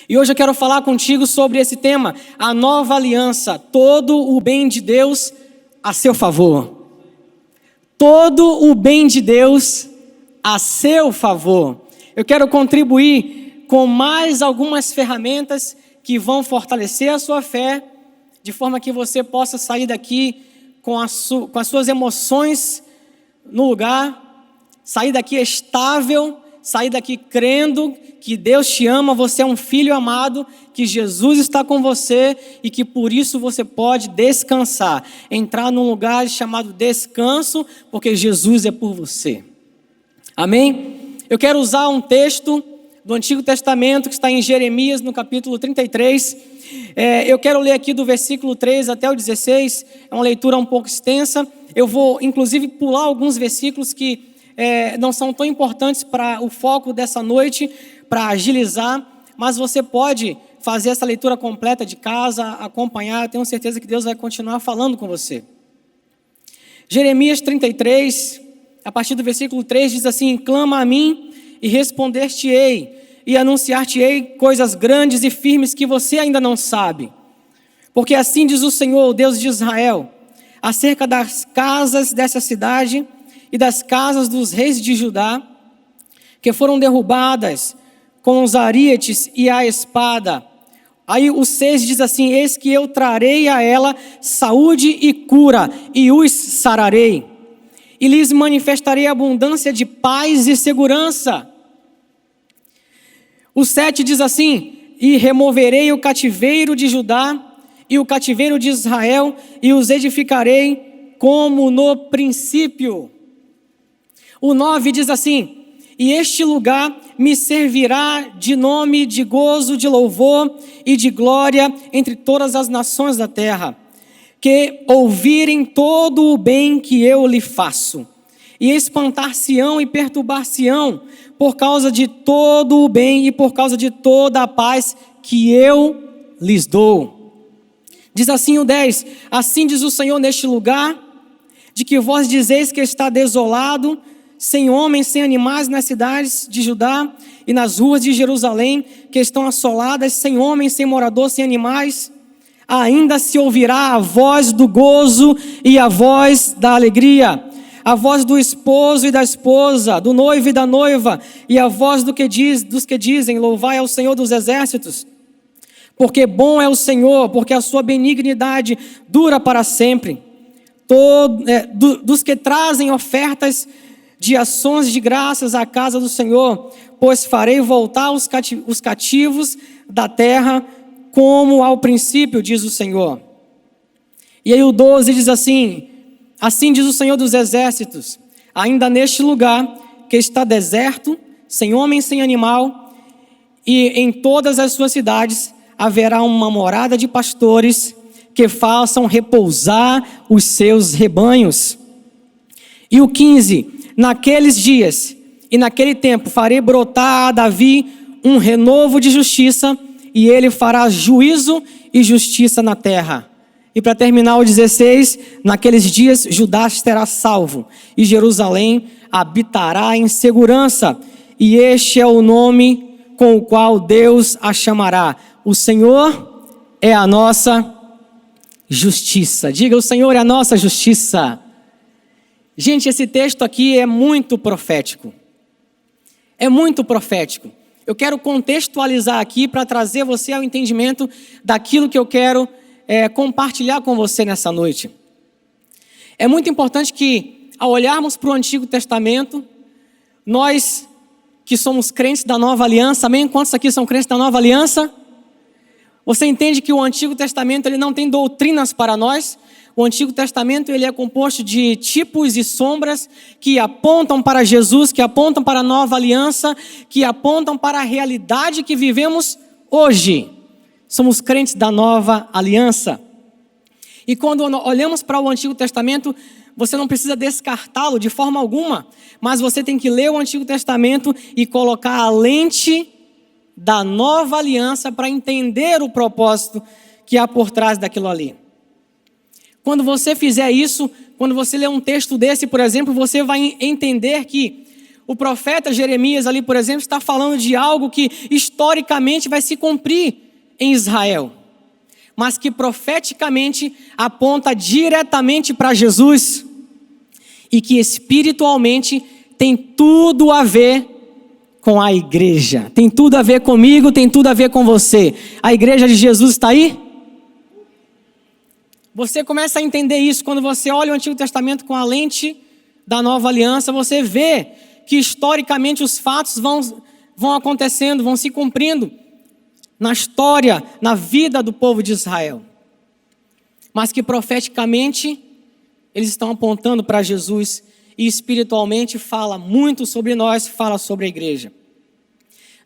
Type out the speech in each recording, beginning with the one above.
E hoje eu quero falar contigo sobre esse tema, a nova aliança, todo o bem de Deus a seu favor. Todo o bem de Deus a seu favor. Eu quero contribuir com mais algumas ferramentas que vão fortalecer a sua fé, de forma que você possa sair daqui com as suas emoções no lugar, sair daqui estável, sair daqui crendo que Deus te ama, você é um filho amado, que Jesus está com você e que por isso você pode descansar, entrar num lugar chamado descanso, porque Jesus é por você. Amém? Eu quero usar um texto do Antigo Testamento que está em Jeremias, no capítulo 33. Eu quero ler aqui do versículo 3 até o 16, é uma leitura um pouco extensa. Eu vou, inclusive, pular alguns versículos que não são tão importantes para o foco dessa noite, para agilizar, mas você pode fazer essa leitura completa de casa, acompanhar, eu tenho certeza que Deus vai continuar falando com você. Jeremias 33, a partir do versículo 3, diz assim: clama a mim e responder-te-ei, e anunciar-te-ei coisas grandes e firmes que você ainda não sabe. Porque assim diz o Senhor, o Deus de Israel, acerca das casas dessa cidade e das casas dos reis de Judá, que foram derrubadas com os arietes e a espada. Aí o 6 diz assim: eis que eu trarei a ela saúde e cura, e os sararei, e lhes manifestarei abundância de paz e segurança. O 7 diz assim: e removerei o cativeiro de Judá e o cativeiro de Israel, e os edificarei como no princípio. O 9 diz assim: e este lugar me servirá de nome de gozo, de louvor e de glória entre todas as nações da terra, que ouvirem todo o bem que eu lhe faço, e espantar-se-ão e perturbar-se-ão por causa de todo o bem e por causa de toda a paz que eu lhes dou. Diz assim o 10: assim diz o Senhor neste lugar, de que vós dizeis que está desolado, sem homens, sem animais nas cidades de Judá e nas ruas de Jerusalém, que estão assoladas, sem homens, sem morador, sem animais, ainda se ouvirá a voz do gozo e a voz da alegria, a voz do esposo e da esposa, do noivo e da noiva, e a voz dos que dizem: louvai ao Senhor dos exércitos, porque bom é o Senhor, porque a sua benignidade dura para sempre. Dos que trazem ofertas de ações de graças à casa do Senhor, pois farei voltar os cativos da terra como ao princípio, diz o Senhor. E aí o 12 diz assim: assim diz o Senhor dos exércitos, ainda neste lugar que está deserto, sem homem, sem animal, e em todas as suas cidades haverá uma morada de pastores que façam repousar os seus rebanhos. E o 15: naqueles dias e naquele tempo farei brotar a Davi um renovo de justiça, e ele fará juízo e justiça na terra. E para terminar o 16: naqueles dias Judá será salvo, e Jerusalém habitará em segurança, e este é o nome com o qual Deus a chamará: o Senhor é a nossa justiça. Diga: o Senhor é a nossa justiça. Gente, esse texto aqui é muito profético. É muito profético. Eu quero contextualizar aqui para trazer você ao entendimento daquilo que eu quero compartilhar com você nessa noite. É muito importante que, ao olharmos para o Antigo Testamento, nós que somos crentes da Nova Aliança, amém? Quantos aqui são crentes da Nova Aliança? Você entende que o Antigo Testamento ele não tem doutrinas para nós? O Antigo Testamento ele é composto de tipos e sombras que apontam para Jesus, que apontam para a Nova Aliança, que apontam para a realidade que vivemos hoje. Somos crentes da Nova Aliança. E quando olhamos para o Antigo Testamento, você não precisa descartá-lo de forma alguma, mas você tem que ler o Antigo Testamento e colocar a lente da Nova Aliança para entender o propósito que há por trás daquilo ali. Quando você fizer isso, quando você ler um texto desse, por exemplo, você vai entender que O profeta Jeremias ali, por exemplo, está falando de algo que historicamente vai se cumprir em Israel, mas que profeticamente aponta diretamente para Jesus e que espiritualmente tem tudo a ver com a igreja. Tem tudo a ver comigo, tem tudo a ver com você. A igreja de Jesus está aí? Você começa a entender isso quando você olha o Antigo Testamento com a lente da Nova Aliança. Você vê que historicamente os fatos vão acontecendo, vão se cumprindo na história, na vida do povo de Israel. Mas que profeticamente eles estão apontando para Jesus e espiritualmente fala muito sobre nós, fala sobre a igreja.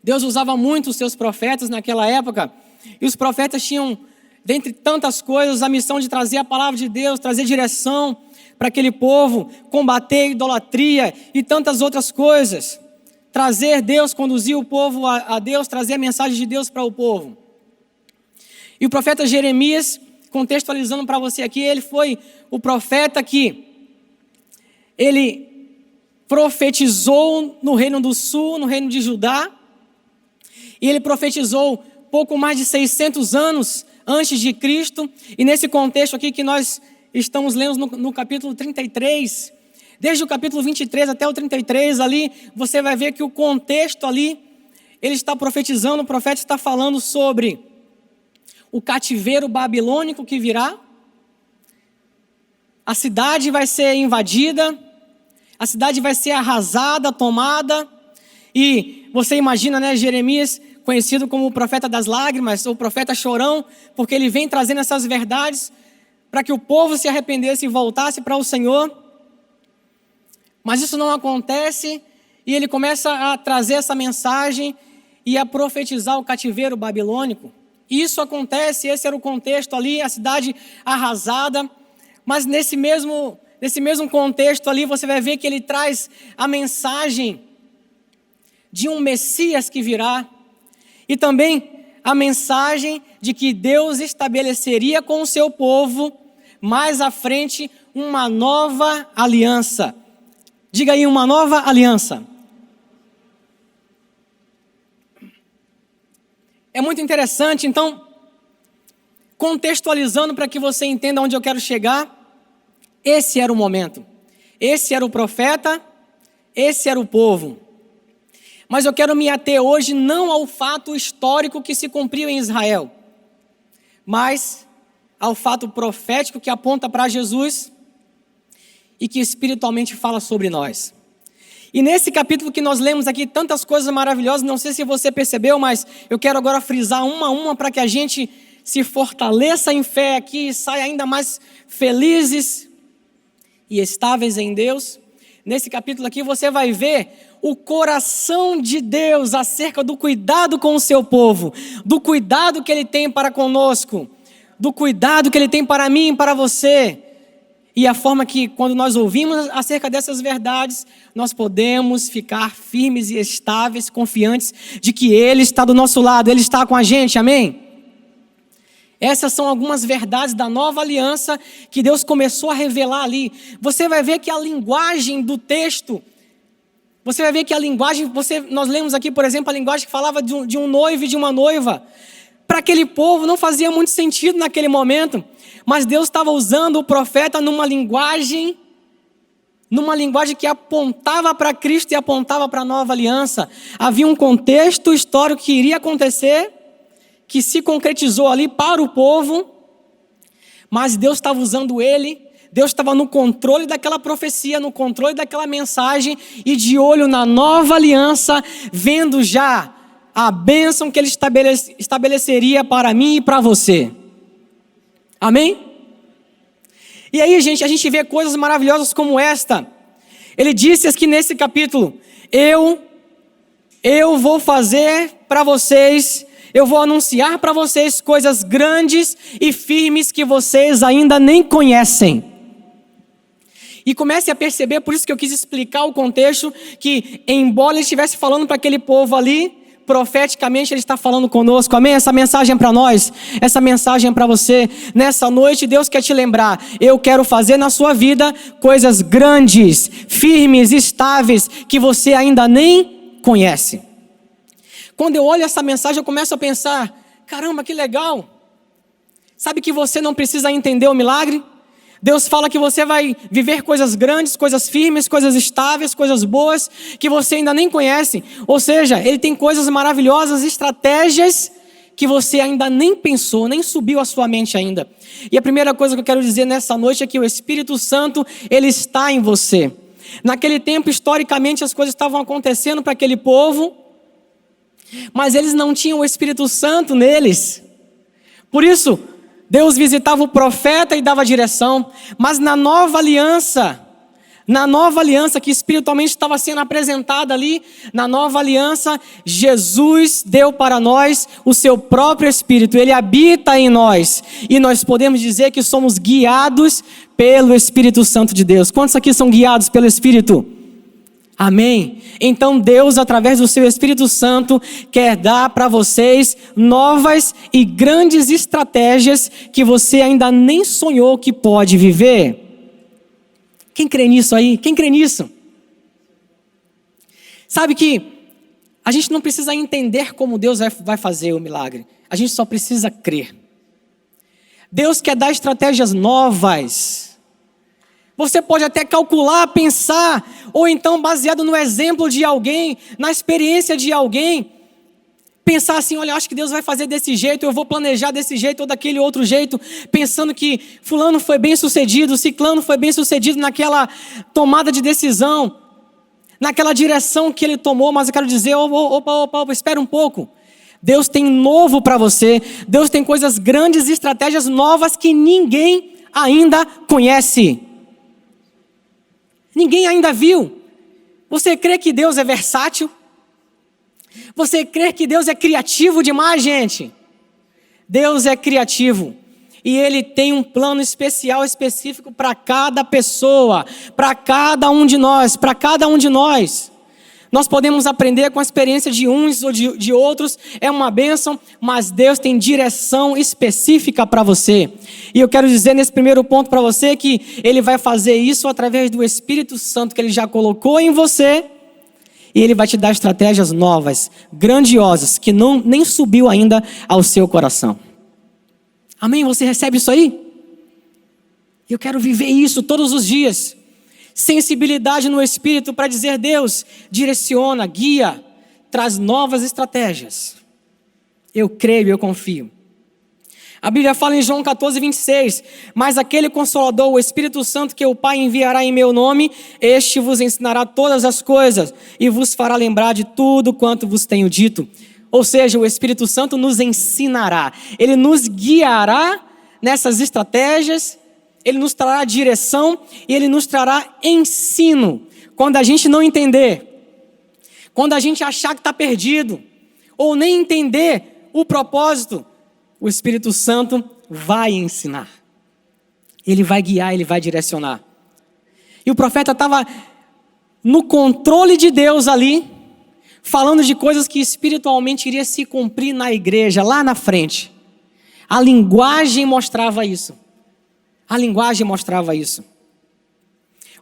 Deus usava muito os seus profetas naquela época, e os profetas tinham, dentre tantas coisas, a missão de trazer a palavra de Deus, trazer direção para aquele povo, combater a idolatria e tantas outras coisas. Trazer Deus, conduzir o povo a Deus, trazer a mensagem de Deus para o povo. E o profeta Jeremias, contextualizando para você aqui, ele foi o profeta que ele profetizou no reino do sul, no reino de Judá, e ele profetizou pouco mais de 600 anos antes de Cristo, e nesse contexto aqui que nós estamos lendo no capítulo 33, desde o capítulo 23 até o 33 ali, você vai ver que o contexto ali, ele está profetizando, o profeta está falando sobre o cativeiro babilônico que virá, a cidade vai ser invadida, a cidade vai ser arrasada, tomada, e você imagina, né, Jeremias, conhecido como o profeta das lágrimas, ou profeta chorão, porque ele vem trazendo essas verdades para que o povo se arrependesse e voltasse para o Senhor. Mas isso não acontece, e ele começa a trazer essa mensagem e a profetizar o cativeiro babilônico. Isso acontece, esse era o contexto ali, a cidade arrasada, mas nesse mesmo contexto ali, você vai ver que ele traz a mensagem de um Messias que virá, e também a mensagem de que Deus estabeleceria com o seu povo, mais à frente, uma nova aliança. Diga aí, uma nova aliança. É muito interessante, então, contextualizando para que você entenda onde eu quero chegar, esse era o momento, esse era o profeta, esse era o povo. Mas eu quero me ater hoje não ao fato histórico que se cumpriu em Israel, mas ao fato profético que aponta para Jesus e que espiritualmente fala sobre nós. E nesse capítulo que nós lemos aqui, tantas coisas maravilhosas, não sei se você percebeu, mas eu quero agora frisar uma a uma para que a gente se fortaleça em fé aqui e saia ainda mais felizes e estáveis em Deus. Nesse capítulo aqui você vai ver o coração de Deus acerca do cuidado com o seu povo, do cuidado que Ele tem para conosco, do cuidado que Ele tem para mim e para você. E a forma que, quando nós ouvimos acerca dessas verdades, nós podemos ficar firmes e estáveis, confiantes de que Ele está do nosso lado, Ele está com a gente, amém? Essas são algumas verdades da nova aliança que Deus começou a revelar ali. Você vai ver que a linguagem do texto, você vai ver que a linguagem, nós lemos aqui, por exemplo, a linguagem que falava de um noivo e de uma noiva. Para aquele povo não fazia muito sentido naquele momento, mas Deus estava usando o profeta numa linguagem que apontava para Cristo e apontava para a nova aliança. Havia um contexto histórico que iria acontecer, que se concretizou ali para o povo, mas Deus estava usando ele, Deus estava no controle daquela profecia, no controle daquela mensagem, e de olho na nova aliança, vendo já a bênção que Ele estabeleceria para mim e para você. Amém? E aí, gente, a gente vê coisas maravilhosas como esta. Ele disse aqui nesse capítulo: eu vou fazer para vocês, eu vou anunciar para vocês coisas grandes e firmes que vocês ainda nem conhecem. E comece a perceber, por isso que eu quis explicar o contexto, que embora ele estivesse falando para aquele povo ali, profeticamente Ele está falando conosco, amém? Essa mensagem é para nós, essa mensagem é para você. Nessa noite Deus quer te lembrar, eu quero fazer na sua vida coisas grandes, firmes, estáveis, que você ainda nem conhece. Quando eu olho essa mensagem eu começo a pensar, caramba, que legal. Sabe que você não precisa entender o milagre? Deus fala que você vai viver coisas grandes, coisas firmes, coisas estáveis, coisas boas, que você ainda nem conhece. Ou seja, Ele tem coisas maravilhosas, estratégias que você ainda nem pensou, nem subiu à sua mente ainda. E a primeira coisa que eu quero dizer nessa noite é que o Espírito Santo, Ele está em você. Naquele tempo, historicamente, as coisas estavam acontecendo para aquele povo, mas eles não tinham o Espírito Santo neles. Por isso, Deus visitava o profeta e dava direção, mas na nova aliança que espiritualmente estava sendo apresentada ali, na nova aliança, Jesus deu para nós o seu próprio Espírito, Ele habita em nós, e nós podemos dizer que somos guiados pelo Espírito Santo de Deus. Quantos aqui são guiados pelo Espírito? Amém? Então Deus, através do seu Espírito Santo, quer dar para vocês novas e grandes estratégias que você ainda nem sonhou que pode viver. Quem crê nisso aí? Quem crê nisso? Sabe que a gente não precisa entender como Deus vai fazer o milagre. A gente só precisa crer. Deus quer dar estratégias novas. Você pode até calcular, pensar, ou então baseado no exemplo de alguém, na experiência de alguém, pensar assim, olha, eu acho que Deus vai fazer desse jeito, eu vou planejar desse jeito ou daquele outro jeito, pensando que fulano foi bem sucedido, ciclano foi bem sucedido naquela tomada de decisão, naquela direção que ele tomou, mas eu quero dizer, opa, espera um pouco. Deus tem novo para você, Deus tem coisas grandes e estratégias novas que ninguém ainda conhece. Ninguém ainda viu. Você crê que Deus é versátil? Você crê que Deus é criativo demais, gente? Deus é criativo. E Ele tem um plano especial, específico para cada pessoa, para cada um de nós, para cada um de nós. Nós podemos aprender com a experiência de uns ou de outros, é uma bênção, mas Deus tem direção específica para você. E eu quero dizer nesse primeiro ponto para você que Ele vai fazer isso através do Espírito Santo que Ele já colocou em você, e Ele vai te dar estratégias novas, grandiosas, que nem subiu ainda ao seu coração. Amém? Você recebe isso aí? Eu quero viver isso todos os dias. Sensibilidade no Espírito para dizer, Deus, direciona, guia, traz novas estratégias. Eu creio, eu confio. A Bíblia fala em João 14:26, mas aquele Consolador, o Espírito Santo que o Pai enviará em meu nome, este vos ensinará todas as coisas e vos fará lembrar de tudo quanto vos tenho dito. Ou seja, o Espírito Santo nos ensinará, Ele nos guiará nessas estratégias, Ele nos trará direção e Ele nos trará ensino. Quando a gente não entender, quando a gente achar que está perdido, ou nem entender o propósito, o Espírito Santo vai ensinar. Ele vai guiar, Ele vai direcionar. E o profeta estava no controle de Deus ali, falando de coisas que espiritualmente iria se cumprir na igreja, lá na frente. A linguagem mostrava isso. A linguagem mostrava isso.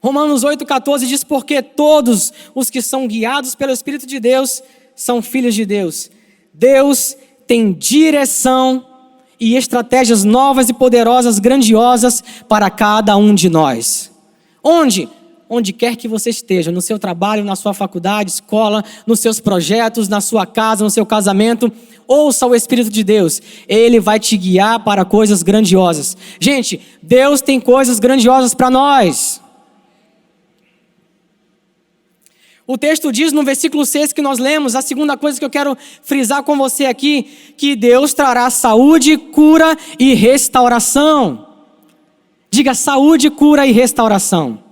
Romanos 8,14 diz, porque todos os que são guiados pelo Espírito de Deus são filhos de Deus. Deus tem direção e estratégias novas e poderosas, grandiosas para cada um de nós. Onde? Onde quer que você esteja, no seu trabalho, na sua faculdade, escola, nos seus projetos, na sua casa, no seu casamento, ouça o Espírito de Deus. Ele vai te guiar para coisas grandiosas. Gente, Deus tem coisas grandiosas para nós. O texto diz no versículo 6 que nós lemos, a segunda coisa que eu quero frisar com você aqui, que Deus trará saúde, cura e restauração. Diga saúde, cura e restauração.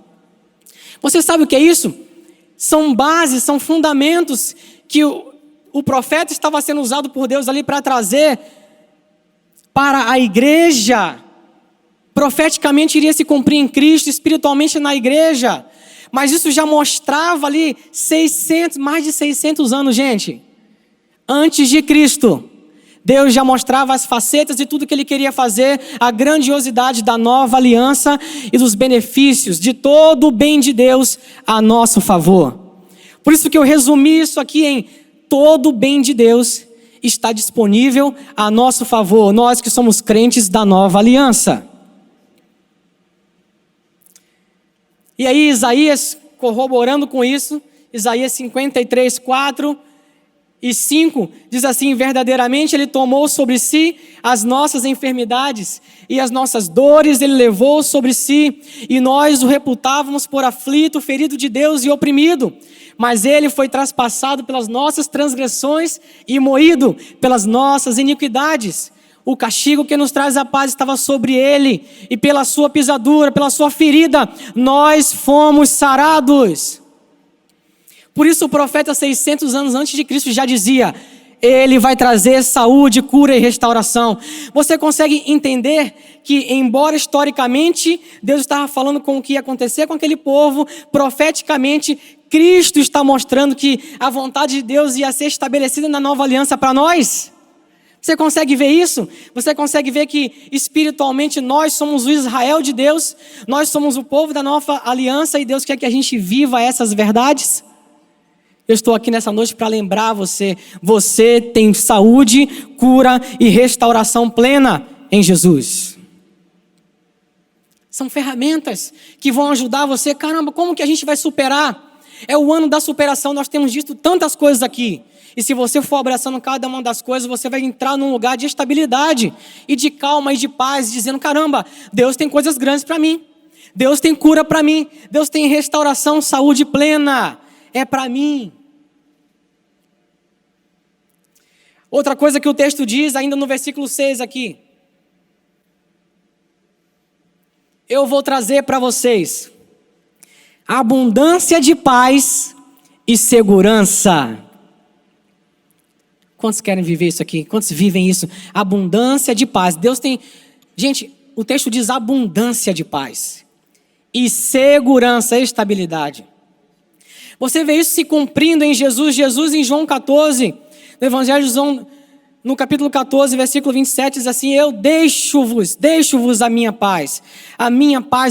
Você sabe o que é isso? São bases, são fundamentos que o profeta estava sendo usado por Deus ali para trazer para a igreja. Profeticamente iria se cumprir em Cristo, espiritualmente na igreja. Mas isso já mostrava ali mais de 600 anos, gente. Antes de Cristo, Deus já mostrava as facetas de tudo que Ele queria fazer, a grandiosidade da nova aliança e dos benefícios de todo o bem de Deus a nosso favor. Por isso que eu resumi isso aqui em todo o bem de Deus está disponível a nosso favor, nós que somos crentes da nova aliança. E aí Isaías, corroborando com isso, Isaías 53, 4 e 5, diz assim: verdadeiramente Ele tomou sobre si as nossas enfermidades e as nossas dores Ele levou sobre si, e nós o reputávamos por aflito, ferido de Deus e oprimido. Mas Ele foi traspassado pelas nossas transgressões e moído pelas nossas iniquidades. O castigo que nos traz a paz estava sobre Ele, e pela sua pisadura, pela sua ferida, nós fomos sarados. Por isso o profeta 600 anos antes de Cristo já dizia: Ele vai trazer saúde, cura e restauração. Você consegue entender que, embora historicamente Deus estava falando com o que ia acontecer com aquele povo, profeticamente Cristo está mostrando que a vontade de Deus ia ser estabelecida na nova aliança para nós? Você consegue ver isso? Você consegue ver que espiritualmente nós somos o Israel de Deus, nós somos o povo da nova aliança e Deus quer que a gente viva essas verdades? Eu estou aqui nessa noite para lembrar você, você tem saúde, cura e restauração plena em Jesus. São ferramentas que vão ajudar você. Caramba, como que a gente vai superar? É o ano da superação, nós temos visto tantas coisas aqui. E se você for abraçando cada uma das coisas, você vai entrar num lugar de estabilidade e de calma e de paz, dizendo: caramba, Deus tem coisas grandes para mim. Deus tem cura para mim. Deus tem restauração, saúde plena. É para mim. Outra coisa que o texto diz, ainda no versículo 6 aqui: eu vou trazer para vocês abundância de paz e segurança. Quantos querem viver isso aqui? Quantos vivem isso? Abundância de paz. Deus tem... Gente, o texto diz abundância de paz e segurança e estabilidade. Você vê isso se cumprindo em Jesus. Jesus em João 14, no Evangelho de João, no capítulo 14, versículo 27, diz assim: eu deixo-vos a minha paz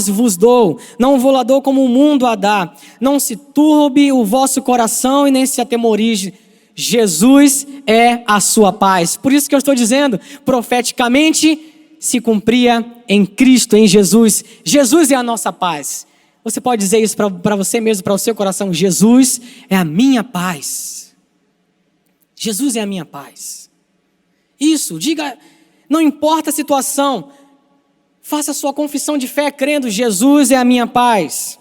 vos dou, não vou lá dou como o mundo a dá, não se turbe o vosso coração e nem se atemorize, Jesus é a sua paz. Por isso que eu estou dizendo, profeticamente se cumpria em Cristo, em Jesus. Jesus é a nossa paz. Você pode dizer isso para você mesmo, para o seu coração: Jesus é a minha paz. Jesus é a minha paz. Isso, diga, não importa a situação, faça a sua confissão de fé crendo: Jesus é a minha paz.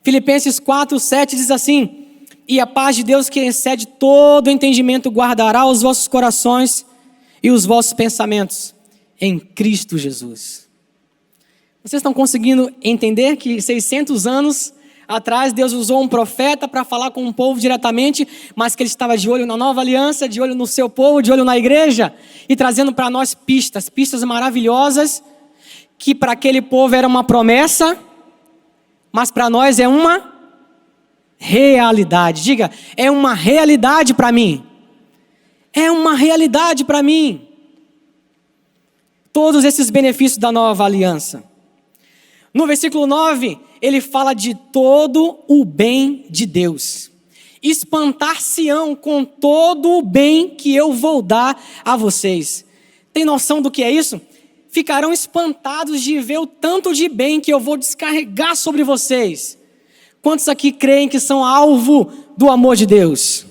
Filipenses 4, 7 diz assim: e a paz de Deus, que excede todo entendimento, guardará os vossos corações e os vossos pensamentos em Cristo Jesus. Vocês estão conseguindo entender que 600 anos atrás Deus usou um profeta para falar com o povo diretamente, mas que ele estava de olho na nova aliança, de olho no seu povo, de olho na igreja, e trazendo para nós pistas maravilhosas, que para aquele povo era uma promessa, mas para nós é uma realidade. Diga, é uma realidade para mim. É uma realidade para mim. Todos esses benefícios da nova aliança. No versículo 9, ele fala de todo o bem de Deus. Espantar-se-ão com todo o bem que eu vou dar a vocês. Tem noção do que é isso? Ficarão espantados de ver o tanto de bem que eu vou descarregar sobre vocês. Quantos aqui creem que são alvo do amor de Deus?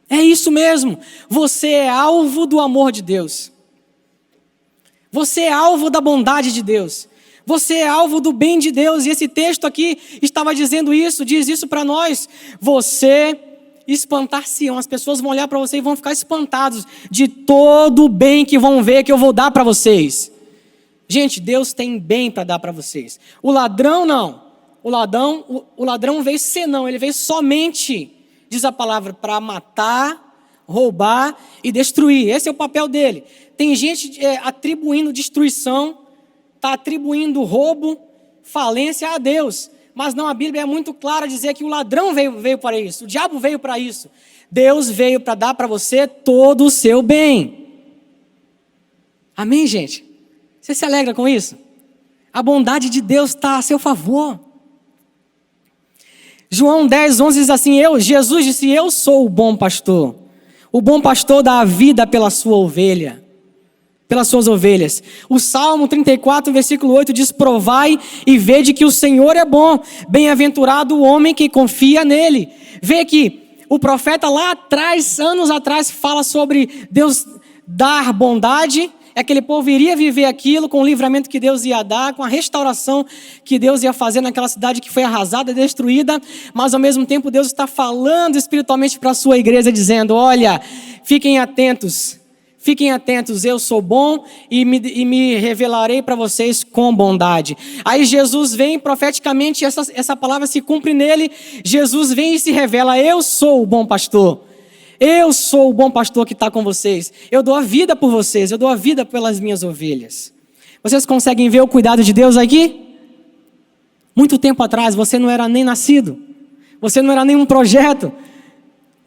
É isso mesmo. Você é alvo do amor de Deus. Você é alvo da bondade de Deus. Você é alvo do bem de Deus. E esse texto aqui estava dizendo isso, diz isso para nós. Você espantar-se-ão. As pessoas vão olhar para você e vão ficar espantados de todo o bem que vão ver que eu vou dar para vocês. Gente, Deus tem bem para dar para vocês. O ladrão não. O ladrão veio senão, ele veio somente, diz a palavra, para matar, roubar e destruir. Esse é o papel dele. Tem gente atribuindo destruição, está atribuindo roubo, falência a Deus. Mas não, a Bíblia é muito clara a dizer que o ladrão veio para isso, o diabo veio para isso. Deus veio para dar para você todo o seu bem. Amém, gente? Você se alegra com isso? A bondade de Deus está a seu favor. João 10:11 diz assim, Jesus disse, eu sou o bom pastor. O bom pastor dá a vida pela sua ovelha, pelas suas ovelhas. O Salmo 34, versículo 8 diz, provai e vede que o Senhor é bom. Bem-aventurado o homem que confia nele. Vê que o profeta lá atrás, anos atrás, fala sobre Deus dar bondade. Aquele povo iria viver aquilo com o livramento que Deus ia dar, com a restauração que Deus ia fazer naquela cidade que foi arrasada, destruída. Mas ao mesmo tempo Deus está falando espiritualmente para a sua igreja, dizendo, olha, fiquem atentos, eu sou bom e me revelarei para vocês com bondade. Aí Jesus vem profeticamente, essa palavra se cumpre nele, Jesus vem e se revela, eu sou o bom pastor. Eu sou o bom pastor que está com vocês. Eu dou a vida por vocês. Eu dou a vida pelas minhas ovelhas. Vocês conseguem ver o cuidado de Deus aqui? Muito tempo atrás você não era nem nascido. Você não era nenhum projeto.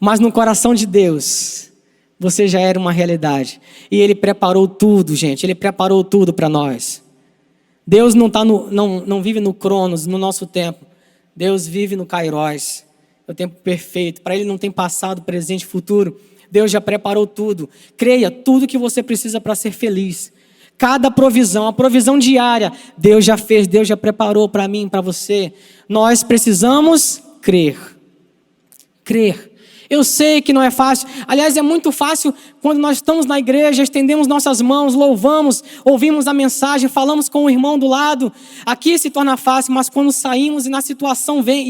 Mas no coração de Deus, você já era uma realidade. E Ele preparou tudo, gente. Ele preparou tudo para nós. Deus não vive no Cronos, no nosso tempo. Deus vive no Kairos. O tempo perfeito, para Ele não tem passado, presente, futuro. Deus já preparou tudo. Creia, tudo que você precisa para ser feliz. Cada provisão, a provisão diária, Deus já fez, Deus já preparou para mim, para você. Nós precisamos crer. Crer. Eu sei que não é fácil. Aliás, é muito fácil quando nós estamos na igreja, estendemos nossas mãos, louvamos, ouvimos a mensagem, falamos com o irmão do lado. Aqui se torna fácil, mas quando saímos e a situação vem,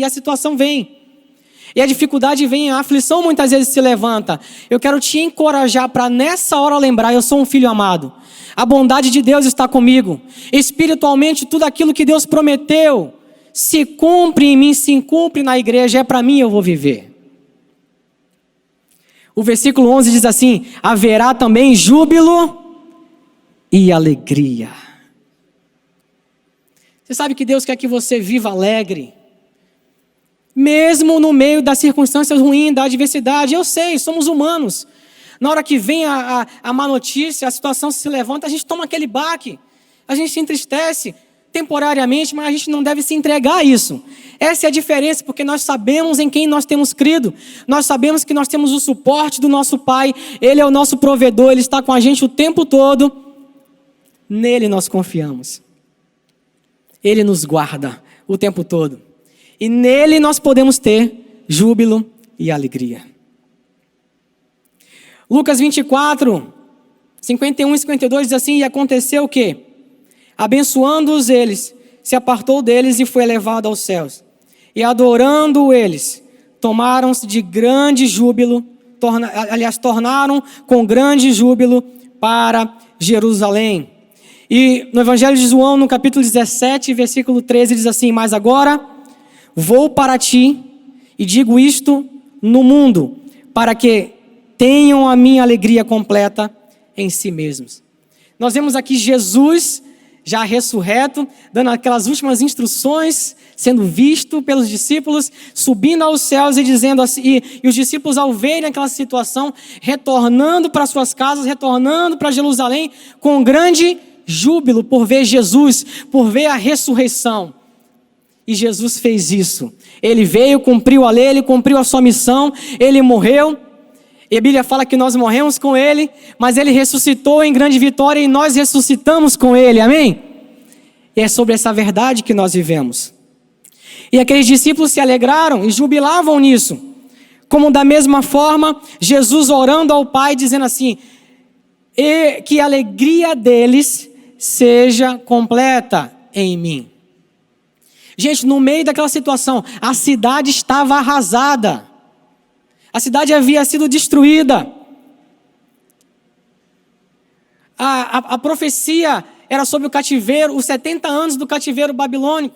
e a dificuldade vem, a aflição muitas vezes se levanta. Eu quero te encorajar para nessa hora lembrar, eu sou um filho amado. A bondade de Deus está comigo. Espiritualmente, tudo aquilo que Deus prometeu se cumpre em mim, se cumpre na igreja, é para mim, eu vou viver. O versículo 11 diz assim, haverá também júbilo e alegria. Você sabe que Deus quer que você viva alegre. Mesmo no meio das circunstâncias ruins, da adversidade. Eu sei, somos humanos. Na hora que vem a má notícia, a situação se levanta, a gente toma aquele baque. A gente se entristece temporariamente, mas a gente não deve se entregar a isso. Essa é a diferença, porque nós sabemos em quem nós temos crido. Nós sabemos que nós temos o suporte do nosso Pai. Ele é o nosso provedor, Ele está com a gente o tempo todo. Nele nós confiamos. Ele nos guarda o tempo todo. E nele nós podemos ter júbilo e alegria. Lucas 24, 51 e 52 diz assim, e aconteceu o quê? Abençoando-os eles, se apartou deles e foi elevado aos céus. E adorando eles, tomaram-se de grande júbilo, tornaram com grande júbilo para Jerusalém. E no Evangelho de João, no capítulo 17, versículo 13, diz assim, mas agora vou para ti e digo isto no mundo, para que tenham a minha alegria completa em si mesmos. Nós vemos aqui Jesus, já ressurreto, dando aquelas últimas instruções, sendo visto pelos discípulos, subindo aos céus e dizendo assim, e os discípulos ao verem aquela situação, retornando para suas casas, retornando para Jerusalém, com grande júbilo por ver Jesus, por ver a ressurreição. E Jesus fez isso. Ele veio, cumpriu a lei, Ele cumpriu a sua missão, Ele morreu. E a Bíblia fala que nós morremos com Ele, mas Ele ressuscitou em grande vitória e nós ressuscitamos com Ele, amém? E é sobre essa verdade que nós vivemos. E aqueles discípulos se alegraram e jubilavam nisso. Como da mesma forma, Jesus orando ao Pai, dizendo assim, e que a alegria deles seja completa em mim. Gente, no meio daquela situação, a cidade estava arrasada. A cidade havia sido destruída. A profecia era sobre o cativeiro, os 70 anos do cativeiro babilônico.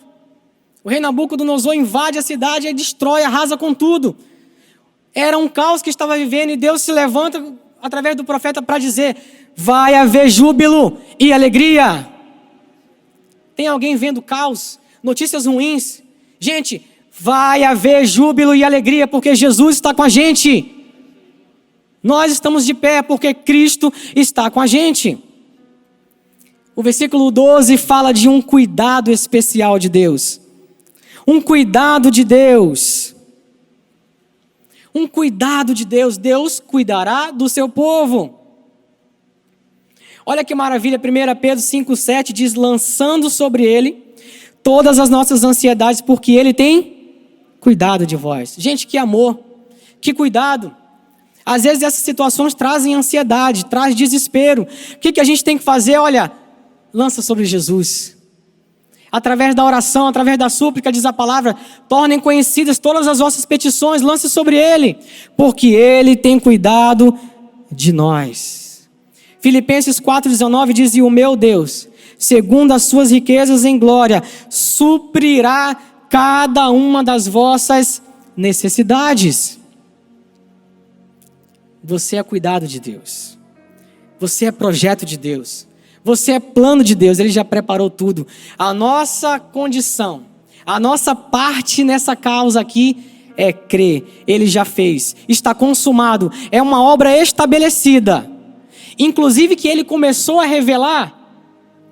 O rei Nabucodonosor invade a cidade e destrói, arrasa com tudo. Era um caos que estava vivendo e Deus se levanta através do profeta para dizer, vai haver júbilo e alegria. Tem alguém vendo caos? Notícias ruins? Gente, vai haver júbilo e alegria, porque Jesus está com a gente. Nós estamos de pé porque Cristo está com a gente. O versículo 12 fala de um cuidado especial de Deus. Um cuidado de Deus. Um cuidado de Deus. Deus cuidará do seu povo. Olha que maravilha, 1 Pedro 5,7 diz, lançando sobre ele todas as nossas ansiedades, porque ele tem cuidado de vós. Gente, que amor, que cuidado. Às vezes essas situações trazem ansiedade, traz desespero. O que a gente tem que fazer? Olha, lança sobre Jesus. Através da oração, através da súplica, diz a palavra, tornem conhecidas todas as vossas petições, lance sobre ele, porque ele tem cuidado de nós. Filipenses 4,19 diz, e o meu Deus, segundo as suas riquezas em glória, suprirá cada uma das vossas necessidades. Você é cuidado de Deus. Você é projeto de Deus. Você é plano de Deus. Ele já preparou tudo. A nossa condição, a nossa parte nessa causa aqui é crer. Ele já fez. Está consumado. É uma obra estabelecida. Inclusive que ele começou a revelar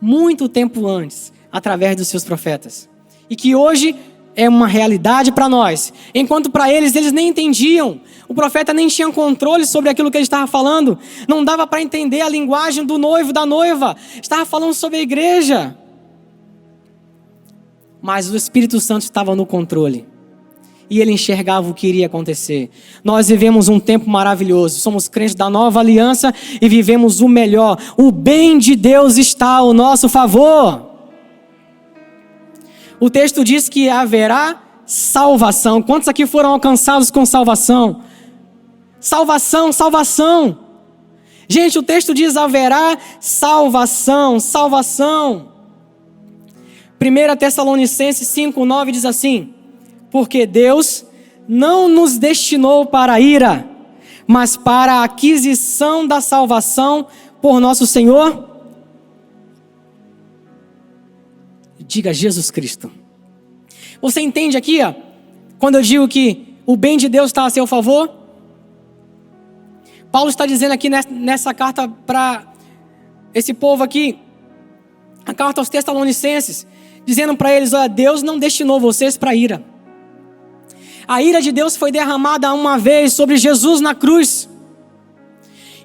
muito tempo antes, através dos seus profetas. E que hoje é uma realidade para nós. Enquanto para eles nem entendiam. O profeta nem tinha controle sobre aquilo que ele estava falando. Não dava para entender a linguagem do noivo, da noiva. Estava falando sobre a igreja. Mas o Espírito Santo estava no controle. E ele enxergava o que iria acontecer. Nós vivemos um tempo maravilhoso. Somos crentes da nova aliança e vivemos o melhor. O bem de Deus está ao nosso favor. O texto diz que haverá salvação. Quantos aqui foram alcançados com salvação? Salvação, salvação. Gente, o texto diz haverá salvação, salvação. 1 Tessalonicenses 5,9 diz assim, porque Deus não nos destinou para a ira, mas para a aquisição da salvação por nosso Senhor. Diga Jesus Cristo. Você entende aqui, quando eu digo que o bem de Deus está a seu favor? Paulo está dizendo aqui nessa carta para esse povo aqui, a carta aos Tessalonicenses, dizendo para eles, olha, Deus não destinou vocês para a ira. A ira de Deus foi derramada uma vez sobre Jesus na cruz.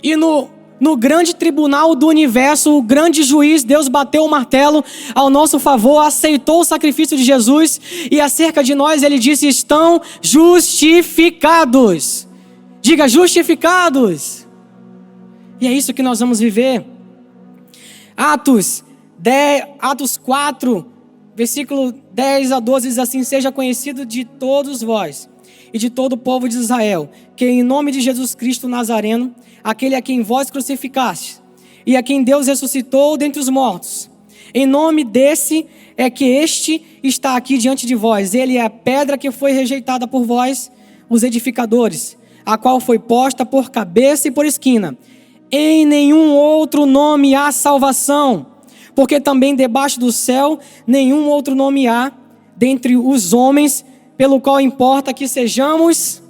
E no grande tribunal do universo, o grande juiz, Deus bateu o martelo ao nosso favor, aceitou o sacrifício de Jesus. E acerca de nós ele disse, estão justificados. Diga, justificados. E é isso que nós vamos viver. Atos 4, versículo 10 a 12 diz assim, seja conhecido de todos vós e de todo o povo de Israel, que em nome de Jesus Cristo Nazareno, aquele a quem vós crucificastes, e a quem Deus ressuscitou dentre os mortos, em nome desse é que este está aqui diante de vós. Ele é a pedra que foi rejeitada por vós, os edificadores, a qual foi posta por cabeça e por esquina. Em nenhum outro nome há salvação, porque também debaixo do céu nenhum outro nome há dentre os homens, pelo qual importa que sejamos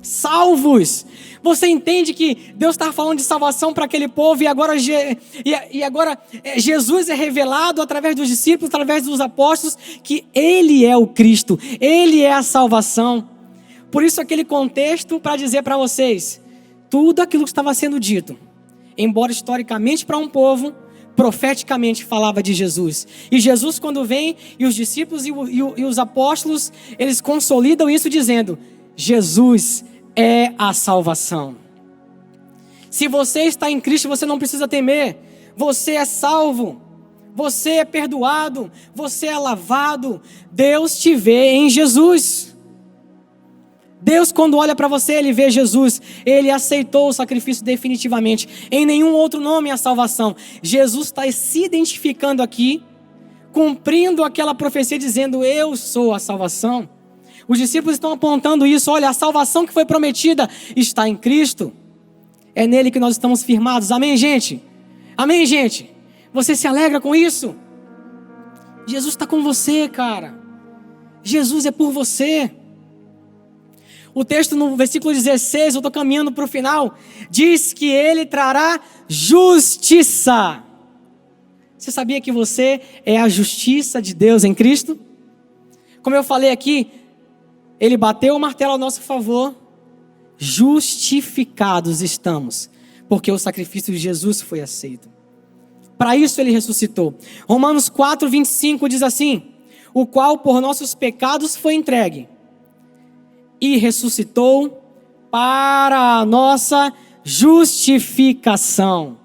salvos. Você entende que Deus está falando de salvação para aquele povo e agora Jesus é revelado através dos discípulos, através dos apóstolos, que Ele é o Cristo, Ele é a salvação. Por isso aquele contexto para dizer para vocês, tudo aquilo que estava sendo dito, embora historicamente para um povo, profeticamente falava de Jesus. E Jesus quando vem, e os discípulos e os apóstolos, eles consolidam isso dizendo, Jesus é a salvação. Se você está em Cristo, você não precisa temer. Você é salvo. Você é perdoado. Você é lavado. Deus te vê em Jesus. Deus, quando olha para você, Ele vê Jesus. Ele aceitou o sacrifício definitivamente. Em nenhum outro nome há salvação. Jesus está se identificando aqui, cumprindo aquela profecia, dizendo, eu sou a salvação. Os discípulos estão apontando isso. Olha, a salvação que foi prometida está em Cristo. É nele que nós estamos firmados. Amém, gente? Amém, gente? Você se alegra com isso? Jesus está com você, cara. Jesus é por você. O texto no versículo 16, eu estou caminhando para o final, diz que ele trará justiça. Você sabia que você é a justiça de Deus em Cristo? Como eu falei aqui, ele bateu o martelo a nosso favor, justificados estamos, porque o sacrifício de Jesus foi aceito. Para isso ele ressuscitou. Romanos 4:25 diz assim: o qual por nossos pecados foi entregue e ressuscitou para a nossa justificação.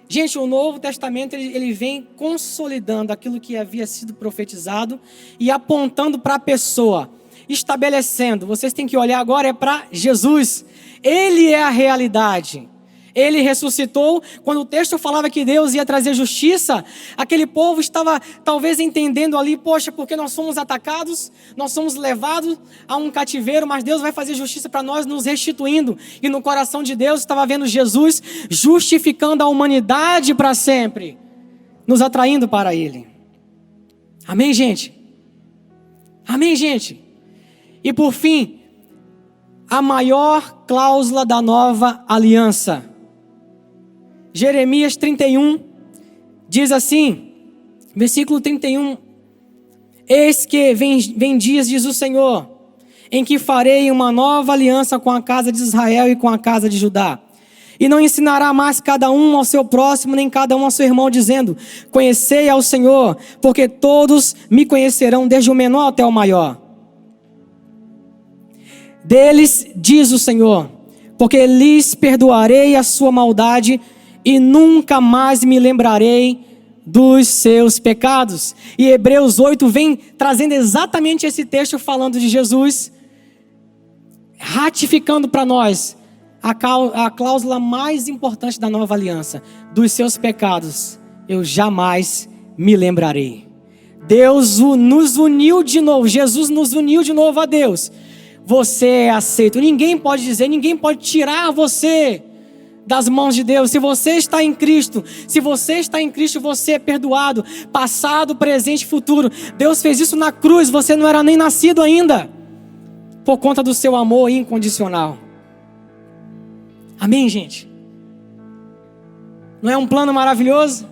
Gente, o Novo Testamento ele vem consolidando aquilo que havia sido profetizado e apontando para a pessoa, estabelecendo. Vocês têm que olhar agora para Jesus. Ele é a realidade. Ele ressuscitou. Quando o texto falava que Deus ia trazer justiça, aquele povo estava talvez entendendo ali, poxa, porque nós somos atacados, nós somos levados a um cativeiro, mas Deus vai fazer justiça para nós, nos restituindo. E no coração de Deus estava vendo Jesus justificando a humanidade para sempre, nos atraindo para Ele. Amém, gente? Amém, gente? E por fim, a maior cláusula da nova aliança. Jeremias 31 diz assim, versículo 31: eis que vem dias, diz o Senhor, em que farei uma nova aliança com a casa de Israel e com a casa de Judá. E não ensinará mais cada um ao seu próximo, nem cada um ao seu irmão, dizendo: conhecei ao Senhor, porque todos me conhecerão, desde o menor até o maior. Deles, diz o Senhor, porque lhes perdoarei a sua maldade e nunca mais me lembrarei dos seus pecados. E Hebreus 8 vem trazendo exatamente esse texto falando de Jesus, ratificando para nós a cláusula mais importante da nova aliança: dos seus pecados eu jamais me lembrarei. Deus nos uniu de novo, Jesus nos uniu de novo a Deus. Você é aceito. Ninguém pode dizer, ninguém pode tirar você das mãos de Deus. Se você está em Cristo, você é perdoado, passado, presente e futuro. Deus fez isso na cruz, você não era nem nascido ainda, por conta do seu amor incondicional. Amém, gente? Não é um plano maravilhoso?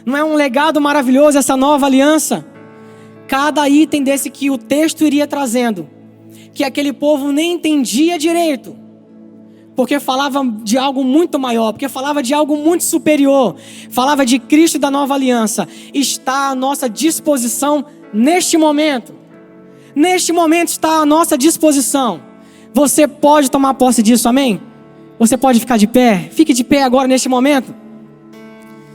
Não é um legado maravilhoso essa nova aliança? Cada item desse que o texto iria trazendo, que aquele povo nem entendia direito, porque falava de algo muito maior, porque falava de algo muito superior, falava de Cristo e da nova aliança, está à nossa disposição neste momento. Neste momento está à nossa disposição. Você pode tomar posse disso, amém? Você pode ficar de pé? Fique de pé agora neste momento.